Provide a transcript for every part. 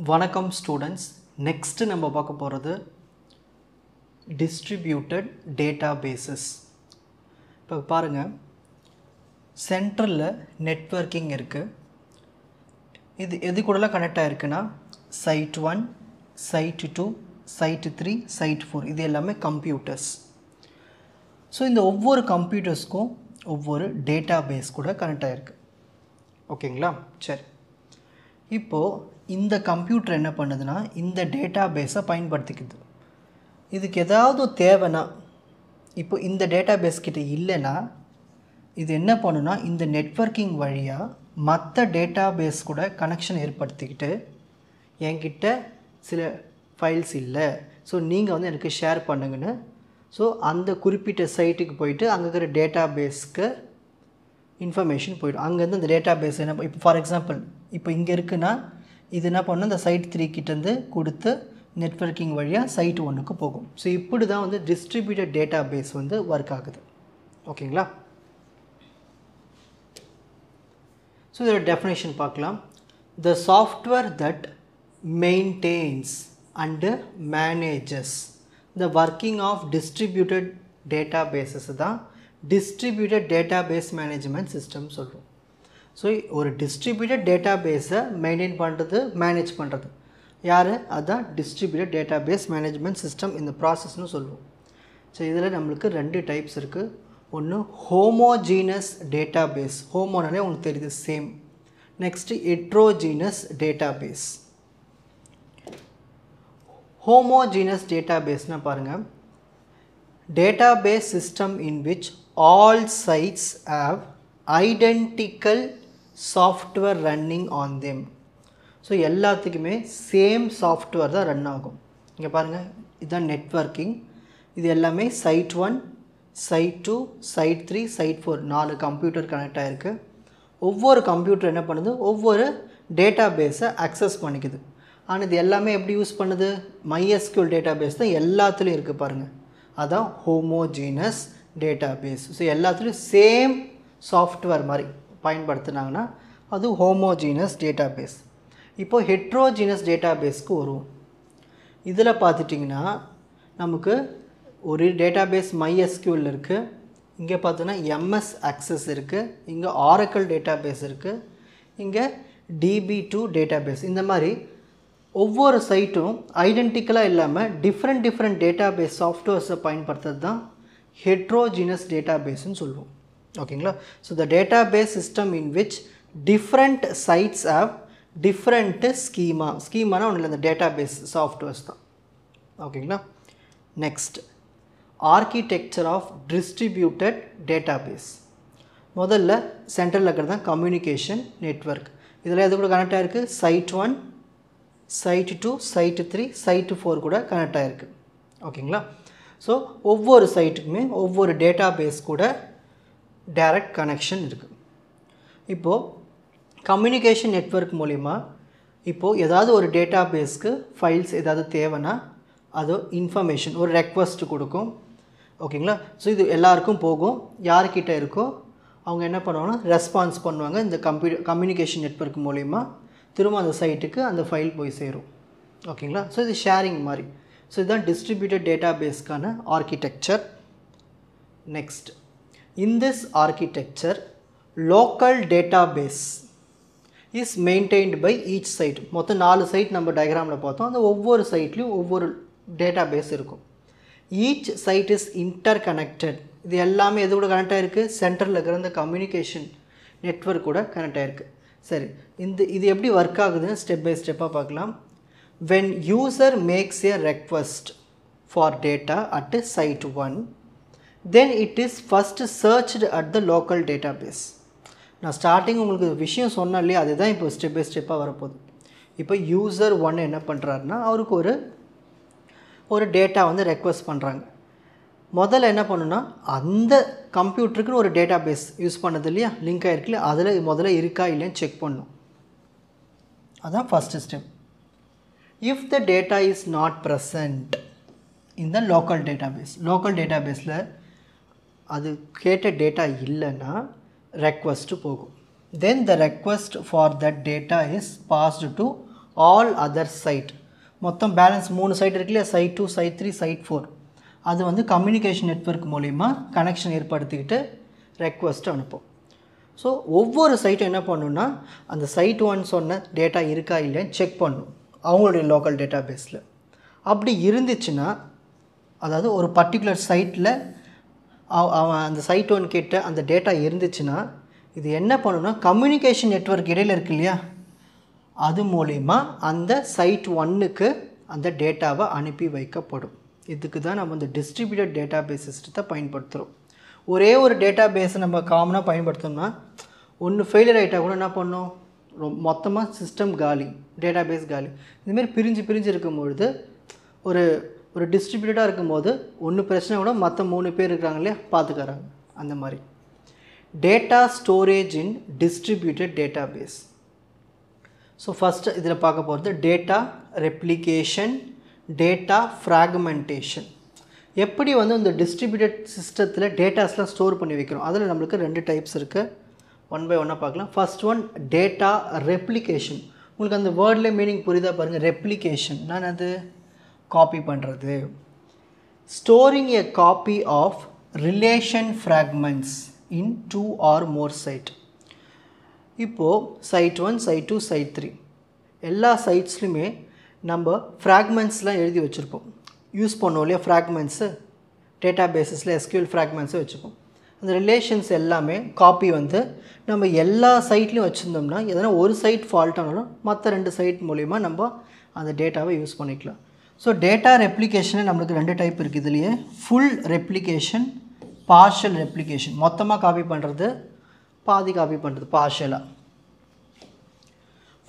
வணக்கம் students. Next நம்ம பார்க்க போகிறது டிஸ்ட்ரிபியூட்டட் டேட்டாபேசஸ். இப்போ பாருங்கள், சென்ட்ரலில் நெட்வொர்க்கிங் இருக்குது. இது எது கூடலாம் கனெக்ட் ஆகிருக்குன்னா சைட் 1, சைட் 2, சைட் 3, சைட் 4 இது எல்லாமே கம்ப்யூட்டர்ஸ். ஸோ இந்த ஒவ்வொரு கம்ப்யூட்டர்ஸ்க்கும் ஒவ்வொரு டேட்டாபேஸ் கூட கனெக்ட் ஆகிருக்கு. ஓகேங்களா? சரி, இப்போது இந்த கம்ப்யூட்டர் என்ன பண்ணுதுன்னா இந்த டேட்டாபேஸை பயன்படுத்திக்குது. இதுக்கு ஏதாவது தேவைன்னா, இப்போ இந்த டேட்டாபேஸ் கிட்ட இல்லைன்னா இது என்ன பண்ணுன்னா இந்த நெட்வொர்க்கிங் வழியாக மற்ற டேட்டாபேஸ் கூட கனெக்ஷன் ஏற்படுத்திக்கிட்டு என்கிட்ட சில ஃபைல்ஸ் இல்லை, ஸோ நீங்கள் வந்து எனக்கு ஷேர் பண்ணுங்கன்னு, ஸோ அந்த குறிப்பிட்ட சைட்டுக்கு போயிட்டு அங்கே இருக்கிற டேட்டாபேஸ்க்கு இன்ஃபர்மேஷன் போய்டும். அங்கேருந்து அந்த டேட்டாபேஸ் என்ன, இப்போ ஃபார் எக்ஸாம்பிள் இப்போ இங்கே இருக்குன்னா இது என்ன பண்ணணும், இந்த சைட் 3 கிட்டேருந்து கொடுத்து நெட்வொர்க்கிங் வழியாக சைட் 1க்கு போகும். ஸோ இப்படி தான் வந்து டிஸ்ட்ரிபியூட்டட் டேட்டாபேஸ் வந்து ஒர்க் ஆகுது. ஓகேங்களா? ஸோ இதோட டெஃபினேஷன் பார்க்கலாம். The software that maintains and manages the working of distributed databases தான் டிஸ்ட்ரிபியூட்டட் டேட்டாபேஸ் மேனேஜ்மெண்ட் சிஸ்டம் சொல்கிறோம். ஸோ ஒரு டிஸ்ட்ரிபியூட்டட் டேட்டாபேஸை மெயின்டைன் பண்ணுறது, மேனேஜ் பண்ணுறது யார்? அதுதான் டிஸ்ட்ரிபியூட்டட் டேட்டாபேஸ் மேனேஜ்மெண்ட் சிஸ்டம் இந்த ப்ராசஸ்னு சொல்லுவோம். ஸோ இதில் நம்மளுக்கு 2 டைப்ஸ் இருக்குது. ஒன்று ஹோமோஜீனஸ் டேட்டாபேஸ், ஹோமோனாலே உங்களுக்கு தெரியுது same. Next heterogeneous database. Homogeneous டேட்டாபேஸ்னால் பாருங்கள், database system in which all sites have identical software running on them. So எல்லாத்துக்குமே சேம் சாஃப்ட்வேர் தான் ரன் ஆகும். இங்கே பாருங்கள், இதுதான் நெட்வொர்க்கிங். இது எல்லாமே site 1, side 2, side 3, side 4 4 computer connect ஆகிருக்கு. ஒவ்வொரு கம்ப்யூட்டர் என்ன பண்ணுது, ஒவ்வொரு டேட்டாபேஸை அக்சஸ் பண்ணிக்குது. ஆனால் இது எல்லாமே எப்படி யூஸ் பண்ணுது? MySQL டேட்டாபேஸ் தான் எல்லாத்துலேயும் இருக்குது பாருங்கள், அதான் ஹோமோஜீனஸ் டேட்டாபேஸ். ஸோ எல்லாத்துலேயும் சேம் சாஃப்ட்வேர் மாதிரி பயன்படுத்தினாங்கன்னா அது ஹோமோஜீனஸ் டேட்டாபேஸ். இப்போது ஹெட்ரோஜீனஸ் டேட்டாபேஸ்க்கு வரும். இதில் பார்த்துட்டிங்கன்னா நமக்கு ஒரு டேட்டாபேஸ் MySQL இருக்குது, இங்கே பார்த்தோன்னா MS Access இருக்குது, இங்கே Oracle டேட்டாபேஸ் இருக்குது, இங்கே DB2 டேட்டாபேஸ். இந்த மாதிரி ஒவ்வொரு சைட்டும் ஐடென்டிக்கலாக இல்லாமல் டிஃப்ரெண்ட் டேட்டாபேஸ் சாஃப்ட்வேர்ஸை பயன்படுத்துறது தான் ஹெட்ரோஜீனஸ் டேட்டாபேஸ்ன்னு சொல்லுவோம். ஓகேங்களா? So the database system in which different sites have different ஸ்கீமானா ஒன்றில் அந்த டேட்டாபேஸ் சாஃப்ட்வேர்ஸ் தான். ஓகேங்களா? Next architecture of distributed database. முதல்ல சென்ட்ரலில் இருக்கிறது தான் கம்யூனிகேஷன் நெட்வொர்க். இதில் எது கூட கனெக்ட் ஆகிருக்கு? சைட் 1, சைட் 2, சைட் 3, சைட் 4 கூட கனெக்ட் ஆகிருக்கு. ஓகேங்களா? ஸோ ஒவ்வொரு சைட்டுக்குமே ஒவ்வொரு டேட்டாபேஸ் கூட டைரக்ட் கனெக்ஷன் இருக்குது. இப்போது கம்யூனிகேஷன் நெட்வொர்க் மூலிமா இப்போது ஏதாவது ஒரு டேட்டாபேஸ்க்கு ஃபைல்ஸ் ஏதாவது தேவைன்னா அது இன்ஃபர்மேஷன் ஒரு ரெக்வஸ்ட் கொடுக்கும். ஓகேங்களா? ஸோ இது எல்லாருக்கும் போகும். யார்கிட்ட இருக்கோ அவங்க என்ன பண்ணுவாங்கன்னா ரெஸ்பான்ஸ் பண்ணுவாங்க. இந்த கம்யூனிகேஷன் நெட்வொர்க் மூலிமா திரும்ப அந்த சைட்டுக்கு அந்த ஃபைல் போய் சேரும். ஓகேங்களா? ஸோ இது ஷேரிங் மாதிரி. ஸோ இதுதான் டிஸ்ட்ரிபியூட்டட் டேட்டாபேஸ்க்கான architecture. Next, in this architecture local database is maintained by each site. மொத்தம் 4 சைட் நம்ம டயக்ராமில் பார்த்தோம். அந்த ஒவ்வொரு சைட்லேயும் ஒவ்வொரு டேட்டாபேஸ் இருக்கும். Each site is interconnected. இது எல்லாமே எது கூட கனெக்ட் ஆகிருக்கு? சென்டரில் இருக்கிற இந்த கம்யூனிகேஷன் நெட்வொர்க் கூட கனெக்ட் ஆகிருக்கு. சரி, இது எப்படி ஒர்க் ஆகுதுன்னு ஸ்டெப் பை ஸ்டெப்பாக பார்க்கலாம். when user makes a request for data at site 1, then it is first searched at the local database. நான் ஸ்டார்டிங் உங்களுக்கு விஷயம் சொன்னேன் இல்லையா, அதுதான் இப்போ ஸ்டெப் பை ஸ்டெப்பாக வரப்போகுது. இப்போ யூசர் 1 என்ன பண்ணுறாருன்னா அவருக்கு ஒரு டேட்டா வந்து ரெக்வஸ்ட் பண்ணுறாங்க. முதல்ல என்ன பண்ணுன்னா அந்த கம்ப்யூட்டருக்குன்னு ஒரு டேட்டாபேஸ் யூஸ் பண்ணது இல்லையா, லிங்க் ஆகிருக்கு இல்லையா, அதில் முதல்ல இருக்கா இல்லைன்னு செக் பண்ணணும். அதுதான் first step. If the data is not present in the local டேட்டாபேஸில் அது கேட்ட டேட்டா இல்லைன்னா ரெக்வஸ்ட்டு போகும். Then the request for that data is passed to all other site. மொத்தம் பேலன்ஸ் 3 சைட் இருக்கு இல்லையா, சைட் 2, சைட் 3, சைட் 4. அது வந்து கம்யூனிகேஷன் நெட்வொர்க் மூலிமா கனெக்ஷன் ஏற்படுத்திக்கிட்டு ரெக்வஸ்ட் அனுப்பும். ஸோ ஒவ்வொரு சைட்டும் என்ன பண்ணணும்னா அந்த சைட் 1 சொன்ன டேட்டா இருக்கா இல்லையான்னு செக் பண்ணணும் அவங்களுடைய லோக்கல் டேட்டா பேஸில். அப்படி இருந்துச்சுன்னா, அதாவது ஒரு பர்டிகுலர் சைட்டில் அவன் அந்த சைட் 1 கிட்ட அந்த டேட்டா இருந்துச்சுன்னா இது என்ன பண்ணணும்னா கம்யூனிகேஷன் நெட்வொர்க் இடையில் இருக்கு இல்லையா, அது மூலிமா அந்த சைட் 1க்கு அந்த டேட்டாவை அனுப்பி வைக்கப்படும். இதுக்கு தான் நம்ம இந்த டிஸ்ட்ரிபியூட்டட் டேட்டா பேஸ் சிஸ்டத்தை பயன்படுத்துகிறோம். ஒரே ஒரு டேட்டா பேஸை நம்ம காமனாக பயன்படுத்தோம்னா ஒன்று ஃபெயிலியர் ஆகிட்டா கூட என்ன பண்ணோம், மொத்தமாக சிஸ்டம் காலி, டேட்டா பேஸ் காலி. இதுமாரி பிரிஞ்சு இருக்கும்பொழுது ஒரு டிஸ்ட்ரிபியூட்டடாக இருக்கும்போது ஒன்று பிரச்சனை கூட மற்ற 3 பேர் இருக்கிறாங்க இல்லையா பார்த்துக்கறாங்க. அந்த மாதிரி data storage in distributed database. So first இதில் பார்க்க போகிறது டேட்டா ரெப்ளிகேஷன், டேட்டா ஃப்ராக்மெண்டேஷன். எப்படி வந்து இந்த டிஸ்ட்ரிபியூட்டட் சிஸ்டத்தில் டேட்டாஸ்லாம் ஸ்டோர் பண்ணி வைக்கிறோம். அதில் நம்மளுக்கு 2 டைப்ஸ் இருக்குது. ஒன் பை ஒன்னாக பார்க்கலாம். First one data replication. உங்களுக்கு அந்த வேர்டில் மீனிங் புரியுதா பாருங்கள். ரெப்ளிகேஷன் நான் அது காப்பி பண்ணுறது. Storing a copy of relation fragments in 2 or more site. இப்போது சைட் 1, சைட் 2, சைட் 3 எல்லா சைட்ஸ்லையுமே நம்ம ஃப்ராக்மெண்ட்ஸ்லாம் எழுதி வச்சுருப்போம். யூஸ் பண்ணுவோம் இல்லையா ஃப்ராக்மெண்ட்ஸு, டேட்டா பேஸஸில் எஸ்கியூஎல் ஃப்ராக்மெண்ட்ஸை வச்சுப்போம். அந்த ரிலேஷன்ஸ் எல்லாமே காப்பி வந்து நம்ம எல்லா சைட்லேயும் வச்சுருந்தோம்னா எதனா ஒரு சைட் ஃபால்ட் ஆனாலும் மற்ற 2 சைட் மூலிமா நம்ம அந்த டேட்டாவை யூஸ் பண்ணிக்கலாம். ஸோ டேட்டா ரெப்ளிகேஷனில் நம்மளுக்கு 2 டைப் இருக்குது. இதுலேயே ஃபுல் ரெப்ளிகேஷன், பார்ஷியல் ரெப்ளிகேஷன். மொத்தமாக காப்பி பண்ணுறது, பாதி காப்பி பண்ணுறது பார்ஷியலாக.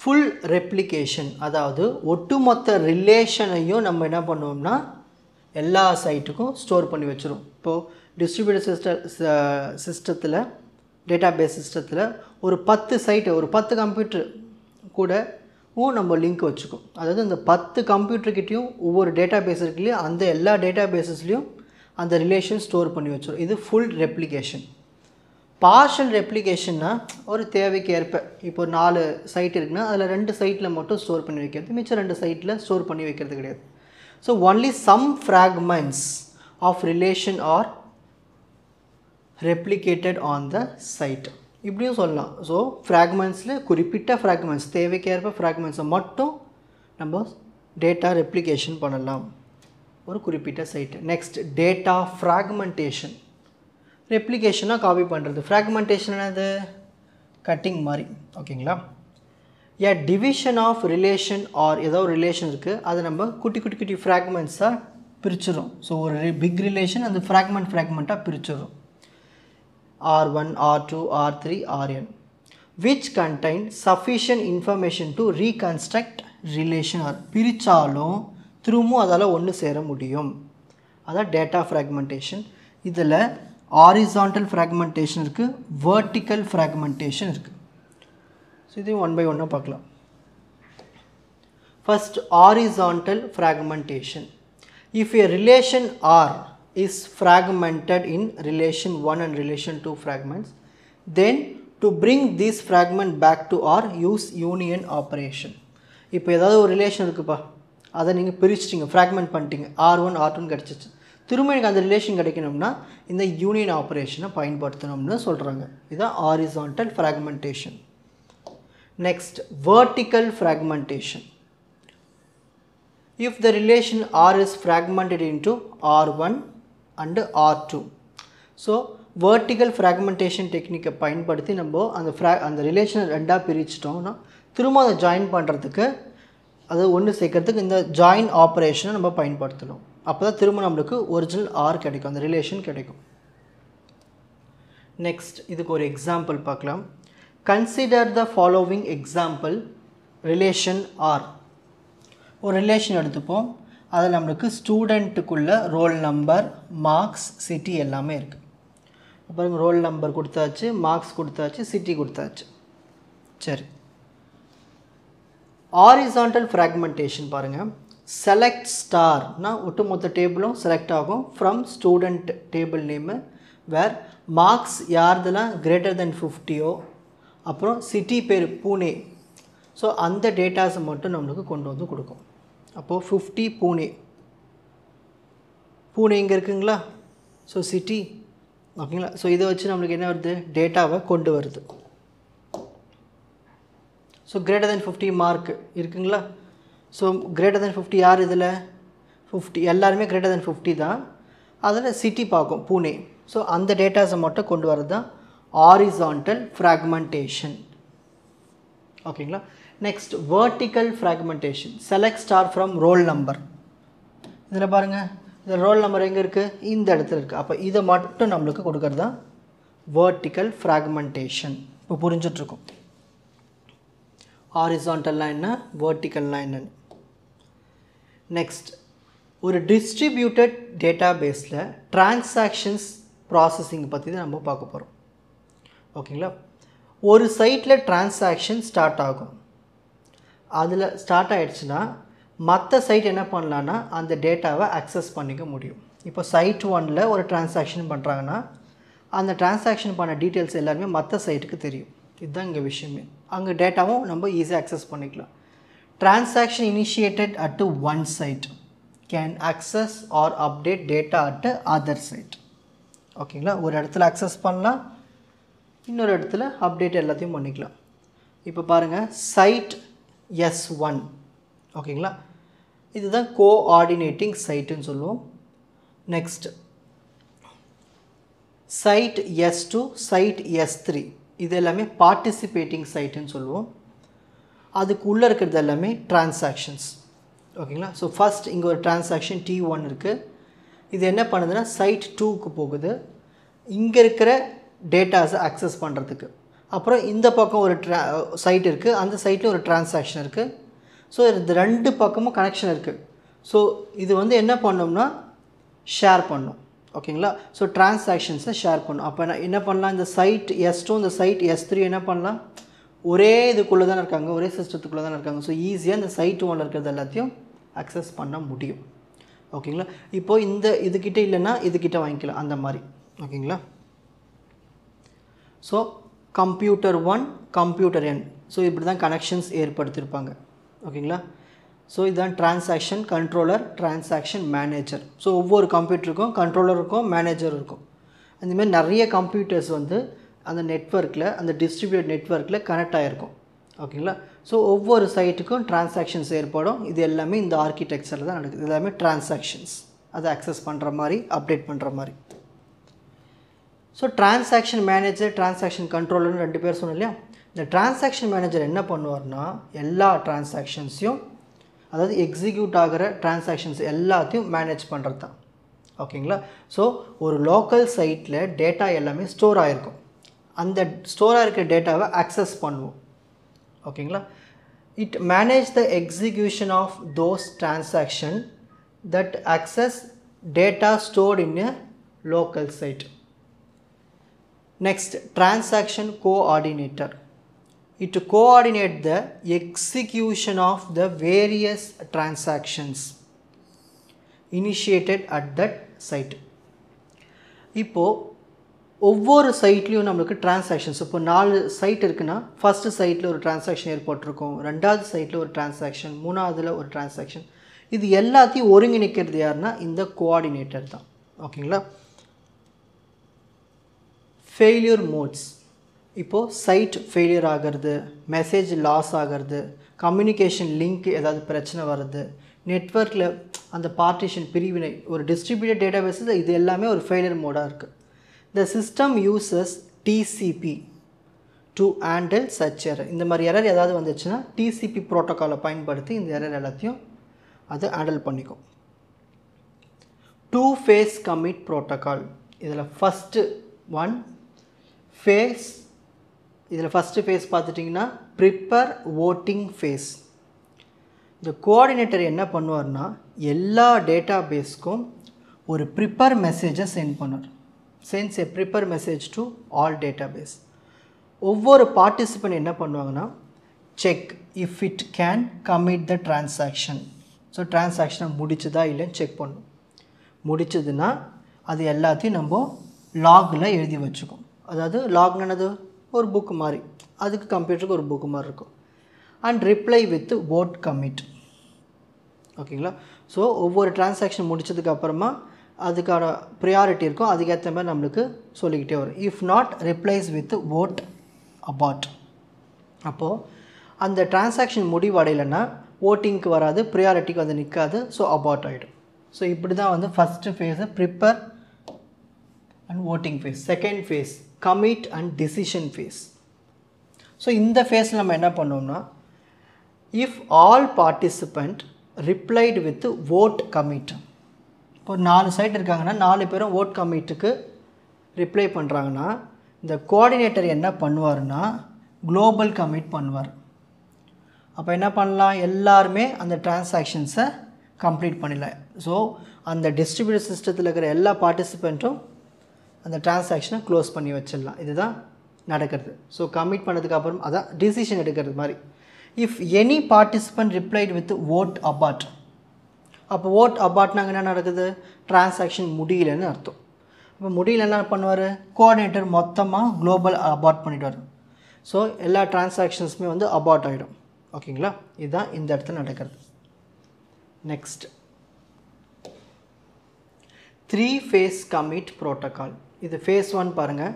ஃபுல் ரெப்ளிகேஷன் அதாவது ஒட்டுமொத்த ரிலேஷனையும் நம்ம என்ன பண்ணுவோம்னா எல்லா சைட்டுக்கும் ஸ்டோர் பண்ணி வச்சிரும். இப்போது டிஸ்ட்ரிபியூட்டட் சிஸ்டத்தில் டேட்டா பேஸ் சிஸ்டத்தில் ஒரு 10 சைட்டு, ஒரு 10 கம்ப்யூட்டர் கூடவும் நம்ம லிங்க் வச்சுக்கோம். அதாவது அந்த 10 கம்ப்யூட்டர்கிட்டையும் ஒவ்வொரு டேட்டா பேஸ் இருக்குல்லையும் அந்த எல்லா டேட்டா பேஸஸ்லேயும் அந்த ரிலேஷன் ஸ்டோர் பண்ணி வச்சிரும். இது ஃபுல் ரெப்ளிகேஷன். பார்ஷியல் ரெப்ளிகேஷன்னா ஒரு தேவைக்கு ஏற்ப இப்போ 4 சைட் இருக்குன்னா அதில் 2 சைட்டில் மட்டும் ஸ்டோர் பண்ணி வைக்கிறது, மிச்சம் 2 சைட்டில் ஸ்டோர் பண்ணி வைக்கிறது கிடையாது. So only some fragments of relation are replicated on the site இப்படியும் சொல்லலாம். ஸோ ஃப்ராக்மெண்ட்ஸில் குறிப்பிட்ட ஃப்ராக்மெண்ட்ஸ், தேவைக்கு ஏற்ப ஃப்ராக்மெண்ட்ஸை மட்டும் நம்ம டேட்டா ரெப்ளிகேஷன் பண்ணலாம் ஒரு குறிப்பிட்ட சைட்டு. Next data fragmentation. ரெப்ளிகேஷனாக காப்பி பண்ணுறது, ஃப்ராக்மெண்டேஷன் என்னது கட்டிங் மாதிரி. ஓகேங்களா. A division of relation or ஏதோ ஒரு ரிலேஷன் இருக்குது, அதை நம்ம குட்டி ஃப்ராக்மெண்ட்ஸாக பிரிச்சிடும். ஸோ ஒரு பிக் ரிலேஷன் அந்த ஃப்ராக்மெண்ட்டாக பிரிச்சிடும். R1, R2, R3, Rn which contain sufficient information to reconstruct relation or பிரித்தாலும் திரும்பவும் அதால் ஒன்று சேர முடியும். அதான் டேட்டா ஃப்ராக்மெண்டேஷன். இதில் ஹாரிசான்டல் ஃப்ராக்மெண்டேஷன் இருக்குது, வெர்டிக்கல் ஃப்ராக்மெண்டேஷன் இருக்குது. ஸோ இதையும் ஒன் பை ஒன்னாக பார்க்கலாம். First horizontal fragmentation. If a relation R is fragmented in relation 1 and relation 2 fragments, then to bring this fragment back to R, use union operation. இப்போ ஏதாவது ஒரு relation இருக்குப்பா, அதை நீங்கள் பிரிச்சிட்டிங்க, ஃப்ராக்மெண்ட் பண்ணிட்டீங்க, R1 R2 கிடச்சிச்சு. திரும்ப எனக்கு அந்த ரிலேஷன் கிடைக்கணும்னா இந்த யூனியன் ஆப்ரேஷனை பயன்படுத்தணும்னு சொல்கிறாங்க. இதுதான் horizontal fragmentation. Next vertical fragmentation. If the relation R is fragmented into R1 and R2, so vertical fragmentation technique பயன்படுத்தி நம்ம அந்த ரிலேஷனை 2ஆக பிரிச்சிட்டோம்னா திரும்ப அதை ஜாயின் பண்ணுறதுக்கு, அதை ஒன்று சேர்க்கறதுக்கு இந்த ஜாயின் ஆப்ரேஷனை நம்ம பயன்படுத்தணும். அப்போ தான் திரும்ப நம்மளுக்கு ஒரிஜினல் ஆர் கிடைக்கும், அந்த ரிலேஷன் கிடைக்கும். நெக்ஸ்ட் இதுக்கு ஒரு எக்ஸாம்பிள் பார்க்கலாம். Consider the following example relation R. ஒரு ரிலேஷன் எடுத்துப்போம், அதில் நம்மளுக்கு ஸ்டூடெண்ட்டுக்குள்ளே ரோல் நம்பர், மார்க்ஸ், சிட்டி எல்லாமே இருக்குது. அப்புறம் ரோல் நம்பர் கொடுத்தாச்சு, மார்க்ஸ் கொடுத்தாச்சு, சிட்டி கொடுத்தாச்சு. சரி, ஹாரிசான்டல் ஃப்ராக்மெண்டேஷன் பாருங்கள். செலக்ட் ஸ்டார்னா ஒட்டுமொத்த டேபிளும் செலக்ட் ஆகும் from student table name, where marks யார்தெல்லாம் கிரேட்டர் தென் 50ஓ, அப்புறம் சிட்டி பேர் பூனே, ஸோ அந்த டேட்டாஸை மட்டும் நம்மளுக்கு கொண்டு வந்து கொடுக்கும். அப்போது 50 பூனே, பூனே இங்கே இருக்குங்களா, ஸோ சிட்டி, ஓகேங்களா. ஸோ இதை வச்சு நம்மளுக்கு என்ன வருது, டேட்டாவை கொண்டு வருது. ஸோ greater than 50 மார்க் இருக்குங்களா. ஸோ greater than 50 யார் இதில், 50 எல்லாருமே greater than 50 தான். அதில் சிட்டி பார்க்கும் பூனே. ஸோ அந்த டேட்டாஸை மட்டும் கொண்டு வரது தான் ஹாரிசான்டல் ஃப்ராக்மெண்டேஷன். ஓகேங்களா. Next vertical fragmentation. Select star from roll number. இதில் பாருங்கள், இந்த ரோல் நம்பர் எங்கே இருக்குது, இந்த இடத்துல இருக்குது. அப்போ இதை மட்டும் நம்மளுக்கு கொடுக்கறது தான் வெர்டிக்கல் ஃப்ராக்மெண்டேஷன். இப்போ புரிஞ்சிட்ருக்கும் ஹாரிசான்டல்னா என்ன, வெர்டிக்கல்னா என்னன்னு. நெக்ஸ்ட், ஒரு டிஸ்ட்ரிபியூட்டட் டேட்டாபேஸில் டிரான்சாக்ஷன்ஸ் ப்ராசஸிங் பற்றி தான் நம்ம பார்க்க போகிறோம். ஓகேங்களா. ஒரு சைட்டில் டிரான்சாக்ஷன் ஸ்டார்ட் ஆகும். அதில் ஸ்டார்ட் ஆகிடுச்சுன்னா மற்ற சைட் என்ன பண்ணலான்னா அந்த டேட்டாவை அக்சஸ் பண்ணிக்க முடியும். இப்போ சைட் 1ல் ஒரு டிரான்சாக்ஷன் பண்ணுறாங்கன்னா அந்த டிரான்சாக்ஷன் பண்ண டீட்டெயில்ஸ் எல்லாருமே மற்ற சைட்டுக்கு தெரியும். இதுதான் இங்கே விஷயமே. அங்கே டேட்டாவும் நம்ம ஈஸியாக அக்சஸ் பண்ணிக்கலாம். Transaction initiated at one site can access or update data at other site. ஓகேங்களா. ஒரு இடத்துல அக்சஸ் பண்ணலாம், இன்னொரு இடத்துல அப்டேட் எல்லாத்தையும் பண்ணிக்கலாம். இப்போ பாருங்கள், சைட் S1, ஓகேங்களா, இதுதான் கோஆர்டினேட்டிங் சைட்டுன்னு சொல்லுவோம். Next side S2, side S3, இது எல்லாமே பார்ட்டிசிபேட்டிங் சைட்டுன்னு சொல்லுவோம். அதுக்கு உள்ளே இருக்கிறது எல்லாமே டிரான்சாக்ஷன்ஸ். ஓகேங்களா. ஸோ ஃபஸ்ட் இங்கே ஒரு டிரான்சாக்ஷன் T1 இருக்குது. இது என்ன பண்ணுதுன்னா சைட் 2க்கு போகுது இங்கே இருக்கிற டேட்டாஸை அக்சஸ் பண்ணுறதுக்கு. அப்புறம் இந்த பக்கம் ஒரு சைட் இருக்குது, அந்த சைட்டில் ஒரு டிரான்சாக்ஷன் இருக்குது. ஸோ இது ரெண்டு பக்கமும் கனெக்ஷன் இருக்குது. ஸோ இது வந்து என்ன பண்ணோம்னா ஷேர் பண்ணும். ஓகேங்களா. ஸோ டிரான்சாக்ஷன்ஸை ஷேர் பண்ணும். அப்போ என்ன பண்ணலாம், இந்த சைட் S2 இந்த சைட் S3 என்ன பண்ணலாம், ஒரே இதுக்குள்ளே தான் இருக்காங்க, ஒரே சிஸ்டத்துக்குள்ளே தான் இருக்காங்க. ஸோ ஈஸியாக இந்த சைட் 1ல் இருக்கிறது எல்லாத்தையும் அக்சஸ் பண்ண முடியும். ஓகேங்களா. இப்போது இந்த இதுக்கிட்ட இல்லைன்னா இதுக்கிட்ட வாங்கிக்கலாம் அந்த மாதிரி. ஓகேங்களா. So computer 1, computer N, so இப்படி தான் கனெக்ஷன்ஸ் ஏற்படுத்தியிருப்பாங்க. ஓகேங்களா. ஸோ இதுதான் transaction controller, transaction manager. So ஒவ்வொரு கம்ப்யூட்டருக்கும் கண்ட்ரோலர் இருக்கும், மேனேஜர் இருக்கும். அந்தமாதிரி நிறைய கம்ப்யூட்டர்ஸ் வந்து அந்த நெட்வொர்க்கில், அந்த டிஸ்ட்ரிபியூட்டட் நெட்வொர்க்கில் கனெக்ட் ஆகிருக்கும். ஓகேங்களா. ஸோ ஒவ்வொரு சைட்டுக்கும் டிரான்சாக்ஷன்ஸ் ஏற்படும். இது எல்லாமே இந்த ஆர்கிடெக்சரில் தான் நடக்குது. எல்லாமே டிரான்சாக்ஷன்ஸ், அதை அக்சஸ் பண்ணுற மாதிரி, அப்டேட் பண்ணுற மாதிரி. ஸோ டிரான்சாக்ஷன் மேனேஜர், டிரான்சாக்ஷன் கண்ட்ரோலர்னு ரெண்டு பேர் சொன்னோம் இல்லையா. இந்த டிரான்சாக்ஷன் மேனேஜர் என்ன பண்ணுவார்னா எல்லா டிரான்சாக்ஷன்ஸையும், அதாவது எக்ஸிக்யூட் ஆகிற டிரான்சாக்ஷன்ஸ் எல்லாத்தையும் மேனேஜ் பண்ணுறது தான். ஓகேங்களா. ஸோ ஒரு லோக்கல் சைட்டில் டேட்டா எல்லாமே ஸ்டோர் ஆகிருக்கும். அந்த ஸ்டோர் ஆகிருக்கிற டேட்டாவை அக்சஸ் பண்ணுவோம். ஓகேங்களா. It manage the execution of those transaction that access data stored in a local site. Next, transaction coordinator. It coordinates the execution of the various transactions initiated at that site. இப்போது ஒவ்வொரு சைட்லேயும் நம்மளுக்கு transactions, இப்போ 4 side இருக்குன்னா first சைட்டில் ஒரு transaction ஏற்பட்டிருக்கும், ரெண்டாவது சைட்டில் ஒரு டிரான்சாக்ஷன், மூணாவதில் ஒரு டிரான்சாக்ஷன். இது எல்லாத்தையும் ஒருங்கிணைக்கிறது யாருன்னா இந்த கோஆர்டினேட்டர் தான். ஓகேங்களா. ஃபெயிலியர் மோட்ஸ், இப்போது சைட் ஃபெயிலியர் ஆகிறது, மெசேஜ் லாஸ் ஆகிறது, கம்யூனிகேஷன் லிங்க் ஏதாவது பிரச்சனை வருது, நெட்வொர்க்கில் அந்த பார்ட்டிஷன் பிரிவினை, ஒரு டிஸ்ட்ரிபியூட்டட் டேட்டாபேஸில் இது எல்லாமே ஒரு ஃபெயிலியர் மோடாக இருக்குது. The system uses TCP to handle such error. இந்த மாதிரி எரர் ஏதாவது வந்துச்சுன்னா TCP ப்ரோட்டோக்காலை பயன்படுத்தி இந்த எரர் எல்லாத்தையும் அதை ஹேண்டில் பண்ணிக்கும். 2 phase commit ப்ரோட்டோக்கால், இதில் ஃபஸ்ட்டு ஒன் ஃபேஸ், இதில் ஃபஸ்ட்டு ஃபேஸ் பார்த்துட்டிங்கன்னா ப்ரிப்பேர் ஓட்டிங் ஃபேஸ். இந்த கோஆர்டினேட்டர் என்ன பண்ணுவார்னா எல்லா டேட்டா பேஸ்க்கும் ஒரு ப்ரிப்பேர் மெசேஜை சென்ட் பண்ணுவார். Sends a prepare message to all database. ஒவ்வொரு பார்ட்டிசிபெண்ட் என்ன பண்ணுவாங்கன்னா check if it can commit the transaction. So டிரான்சாக்ஷனை முடிச்சதா இல்லைன்னு செக் பண்ணும். முடிச்சதுன்னா அது எல்லாத்தையும் நம்ம லாகில் எழுதி வச்சுக்கோம். அதாவது லாக்னது ஒரு புக்கு மாதிரி, அதுக்கு கம்ப்யூட்டருக்கு ஒரு புக்கு மாதிரி இருக்கும். and reply with vote commit. ஓகேங்களா? ஸோ ஒவ்வொரு டிரான்சாக்ஷன் முடிச்சதுக்கு அப்புறமா அதுக்கான ப்ரியாரிட்டி இருக்கும், அதுக்கேற்ற மாதிரி நம்மளுக்கு சொல்லிக்கிட்டே வரும். If not replies with vote abort. அப்போது அந்த டிரான்சாக்ஷன் முடிவடையலைன்னா ஓட்டிங்க்கு வராது, ப்ரியாரிட்டிக்கு வந்து நிற்காது, ஸோ அபார்ட் ஆகிடும். ஸோ இப்படி தான் வந்து first phase prepare and voting phase. Second phase commit and decision phase. So இந்த ஃபேஸில் நம்ம என்ன பண்ணோம்னா, if all participant replied with vote commit. இப்போ 4 சைட் இருக்காங்கன்னா 4 பேரும் vote commitக்கு ரிப்ளை பண்ணுறாங்கன்னா இந்த கோஆர்டினேட்டர் என்ன பண்ணுவார்னா குளோபல் கமிட் பண்ணுவார். அப்போ என்ன பண்ணலாம், எல்லாருமே அந்த டிரான்சாக்ஷன்ஸை கம்ப்ளீட் பண்ணிடலாம். ஸோ அந்த டிஸ்ட்ரிபியூட்டர் சிஸ்டத்தில் இருக்கிற எல்லா பார்ட்டிசிபெண்ட்டும் அந்த டிரான்சாக்ஷனை க்ளோஸ் பண்ணி வச்சிடலாம். இதுதான் நடக்கிறது. ஸோ கமிட் பண்ணதுக்கு அப்புறம் அதான் டிசிஷன் எடுக்கிறது மாதிரி. If any participant replied with vote abort. அப்போ vote abortனாங்க என்ன நடக்குது, டிரான்சாக்ஷன் முடியலன்னு அர்த்தம். இப்போ முடியல என்ன பண்ணுவார், கோஆர்டினேட்டர் மொத்தமாக குளோபல் அபார்ட் பண்ணிவிடுவார். ஸோ எல்லா டிரான்சாக்ஷன்ஸுமே வந்து அபார்ட் ஆகிடும். ஓகேங்களா? இதுதான் இந்த இடத்துல நடக்கிறது. Next 3 phase commit protocol. இது phase 1 பாருங்கள்.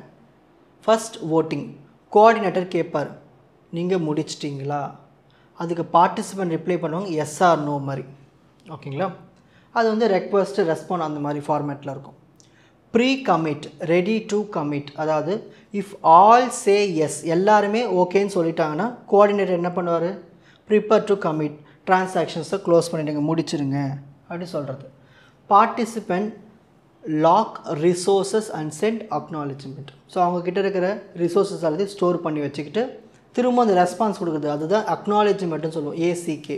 First voting. கோஆர்டினேட்டர் கேட்பார், நீங்கள் முடிச்சிட்டிங்களா? அதுக்கு பார்ட்டிசிபெண்ட் ரிப்ளை பண்ணுவாங்க எஸ் ஆர் நோ மாதிரி. ஓகேங்களா? அது வந்து ரெக்வஸ்ட் ரெஸ்பாண்ட் அந்த மாதிரி ஃபார்மேட்டில் இருக்கும். Pre commit, ready to commit. அதாவது இஃப் ஆல் சே எஸ், எல்லாருமே ஓகேன்னு சொல்லிட்டாங்கன்னா கோஆர்டினேட்டர் என்ன பண்ணுவார், ப்ரிப்பேர் டு கமிட், டிரான்சாக்ஷன்ஸை க்ளோஸ் பண்ணிவிடுங்க, முடிச்சிருங்க அப்படின்னு சொல்கிறது. Participant lock resources and send acknowledgement. So அவங்கக்கிட்ட இருக்கிற ரிசோர்ஸஸ் எல்லாத்தையும் ஸ்டோர் பண்ணி வச்சுக்கிட்டு திரும்ப அந்த ரெஸ்பான்ஸ் கொடுக்குது, அதுதான் அக்னாலஜ்மெண்ட்டுன்னு சொல்லுவோம், ஏசிகே.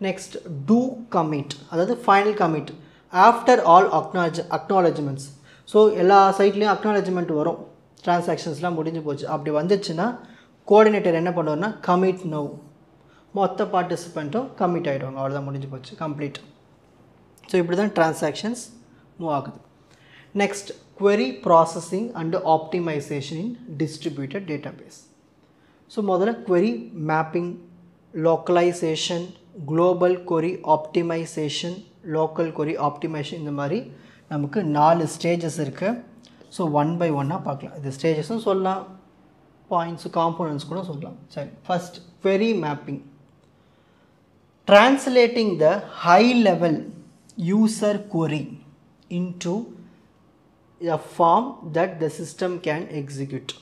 நெக்ஸ்ட் டூ கமிட், அதாவது final commit after all acknowledgements. So எல்லா சைட்லேயும் அக்னாலஜ்மெண்ட் வரும், டிரான்சாக்ஷன்ஸ்லாம் முடிஞ்சு போச்சு. அப்படி வந்துச்சுன்னா கோஆர்டினேட்டர் என்ன பண்ணுவார்னா கமிட் நவ், மொத்த பார்ட்டிசிபெண்ட்டும் கமிட் ஆகிடுவாங்க, அவ்வளோதான், முடிஞ்சு போச்சு, கம்ப்ளீட். ஸோ இப்படி தான் டிரான்சாக்ஷன்ஸ் மூவ் ஆகுது. Next query processing and optimization in distributed database. So முதல்ல query mapping, localization, global query optimization, local query optimization, இந்த மாதிரி நமக்கு 4 ஸ்டேஜஸ் இருக்குது. ஸோ 1 by 1 பார்க்கலாம். இது ஸ்டேஜஸும் சொல்லலாம், பாயிண்ட்ஸு காம்போனன்ட்ஸ் கூட சொல்லலாம். சரி, first query mapping. Translating the high level user query into a form that the system can execute.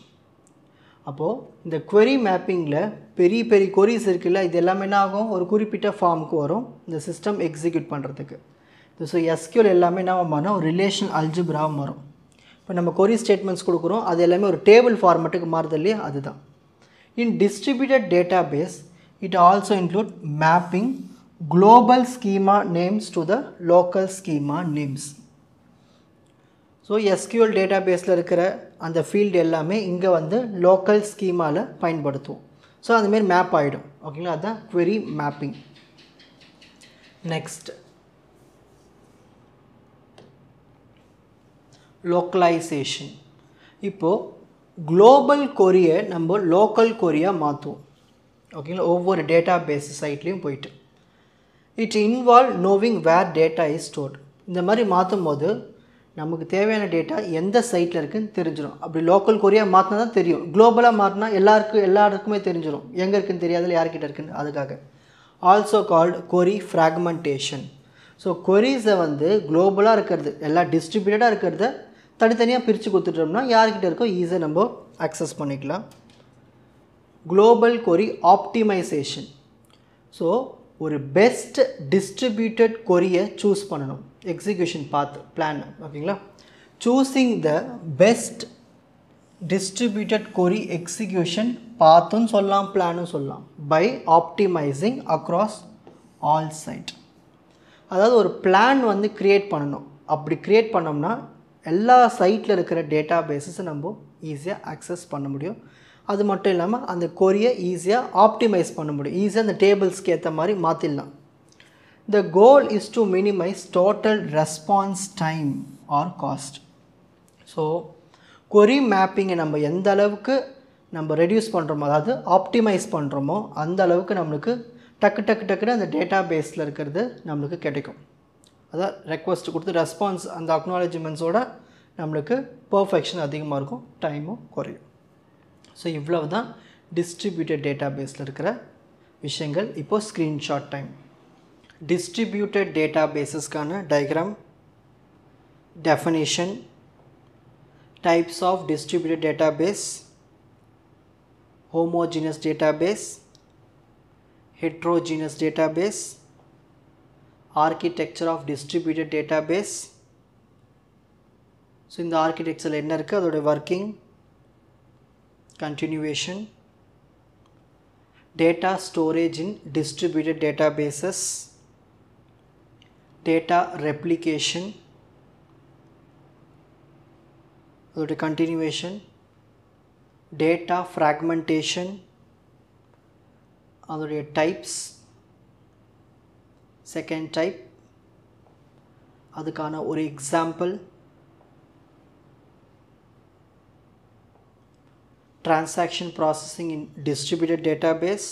அப்போது இந்த query mappingல பெரிய பெரிய queries இருக்குல்ல, இது எல்லாமே என்ன ஆகும், ஒரு குறிப்பிட்ட ஃபார்முக்கு வரும் இந்த சிஸ்டம் எக்ஸிக்யூட் பண்ணுறதுக்கு. ஸோ SQL எல்லாமே என்ன ஆகும்னா ஒரு ரிலேஷனல் அல்ஜிப்ராவும் வரும். இப்போ நம்ம query ஸ்டேட்மெண்ட்ஸ் கொடுக்குறோம், அது எல்லாமே ஒரு டேபிள் ஃபார்மேட்டுக்கு மாறுது இல்லையா, அதுதான். In distributed database it also include mapping global schema names to the local schema names. So SQL டேட்டாபேஸில் இருக்கிற அந்த ஃபீல்டு எல்லாமே இங்கே வந்து லோக்கல் ஸ்கீமாவில் பயன்படுத்துவோம். ஸோ அதுமாரி மேப் ஆகிடும். ஓகேங்களா? அதுதான் query mapping. Next localisation. இப்போது குளோபல் கொரியை நம்ம லோக்கல் கொரியாக மாற்றுவோம். ஓகேங்களா? ஒவ்வொரு டேட்டா பேஸ் சைட்லேயும் போயிட்டு it involve knowing where data is stored. இந்த மாதிரி மாற்றும் போது நமக்கு தேவையான டேட்டா எந்த சைட்டில் இருக்குதுன்னு தெரிஞ்சிடும். அப்படி லோக்கல் கொரியா மாற்றினா தான் தெரியும். குளோபலாக மாற்றினா எல்லாருக்குமே தெரிஞ்சிடும், எங்கே இருக்குதுன்னு தெரியாதுல யார்கிட்ட இருக்குன்னு. அதுக்காக ஆல்சோ கால்டு கொரி ஃப்ராக்மெண்டேஷன். ஸோ கொரிஸை வந்து குளோபலாக இருக்கிறது, எல்லாம் டிஸ்ட்ரிபியூட்டடாக இருக்கிறத தனித்தனியாக பிரித்து கொடுத்துட்டோம்னா யார்கிட்ட இருக்கோ ஈஸியாக நம்ம அக்சஸ் பண்ணிக்கலாம். Global query optimization. ஸோ ஒரு பெஸ்ட் டிஸ்ட்ரிபியூட்டட் கொரியை சூஸ் பண்ணணும், எக்ஸிக்யூஷன் பாத் பிளான். ஓகேங்களா? Choosing the best distributed query execution பாத்துன்னு சொல்லலாம், பிளானும் சொல்லலாம். By optimizing across all site. அதாவது ஒரு பிளான் வந்து க்ரியேட் பண்ணணும். அப்படி க்ரியேட் பண்ணோம்னா எல்லா சைட்டில் இருக்கிற டேட்டா பேஸஸை நம்ம ஈஸியாக அக்சஸ் பண்ண முடியும். அது மட்டும் இல்லாமல் அந்த கொரியை ஈஸியாக ஆப்டிமைஸ் பண்ண முடியும், ஈஸியாக அந்த டேபிள்ஸ்க்கு ஏற்ற மாதிரி மாற்றிடலாம். The goal is to minimize total response time or cost. So query மேப்பிங்கை நம்ம எந்த அளவுக்கு நம்ம ரெடியூஸ் பண்ணுறோமோ, அதாவது ஆப்டிமைஸ் பண்ணுறோமோ, அந்த அளவுக்கு நம்மளுக்கு டக்குன்னு அந்த டேட்டா பேஸில் இருக்கிறது நம்மளுக்கு கிடைக்கும். அதான் ரெக்வஸ்ட் கொடுத்து ரெஸ்பான்ஸ் அந்த அக்னாலஜ்மெண்ட்ஸோட நம்மளுக்கு பர்ஃபெக்ஷன் அதிகமாக இருக்கும், டைமும் குறையும். ஸோ இவ்வளவு தான் டிஸ்ட்ரிபியூட்டட் டேட்டா பேஸில் இருக்கிற விஷயங்கள். இப்போது ஸ்க்ரீன்ஷாட் டைம். டிஸ்ட்ரிபியூட்டட் டேட்டா பேஸஸ்க்கான diagram, definition, types of distributed database, homogeneous database, heterogeneous database, architecture of distributed database. So இந்த architecture என்ன இருக்குது, அதோட working, continuation, data storage in distributed databases, data replication, அதோட continuation, data fragmentation, அதோடைய types, second type, அதுக்கான ஒரு example, transaction processing in distributed database,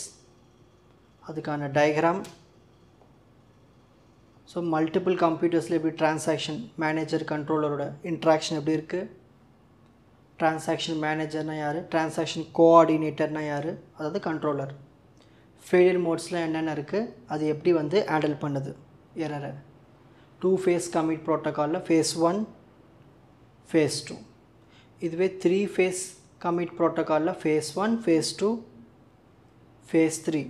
அதுக்கான diagram. So multiple கம்ப்யூட்டர்ஸில் எப்படி டிரான்சாக்ஷன் மேனேஜர் கண்ட்ரோலரோட இன்ட்ராக்ஷன் எப்படி இருக்குது, டிரான்சாக்ஷன் மேனேஜர்னால் யார், டிரான்சாக்ஷன் கோஆர்டினேட்டர்னால் யார், அதாவது கண்ட்ரோலர், ஃபெயிலியர் மோட்ஸில் என்னென்ன இருக்குது, அது எப்படி வந்து ஹேண்டில் பண்ணுது எரரை, 2 phase கமிட் ப்ரோட்டோக்காலில் phase 1, phase 2, இதுவே 3 phase commit ப்ரோட்டோக்காலில் phase 1, phase 2, phase 3.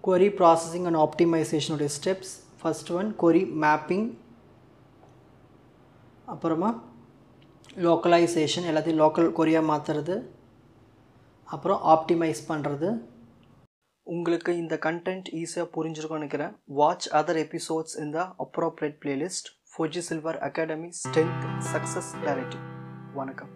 query processing and optimization உடைய steps. first one query mapping, அப்புறமா localization, எல்லாத்தையும் லோக்கல் கொரியாக மாற்றுறது, அப்புறம் ஆப்டிமைஸ் பண்ணுறது. உங்களுக்கு இந்த கண்டென்ட் ஈஸியாக புரிஞ்சிருக்கும்னு நினைக்கிறேன். வாட்ச் அதர் எபிசோட்ஸ் இன் த appropriate playlist. Fuji silver academy strength success directive. வணக்கம்.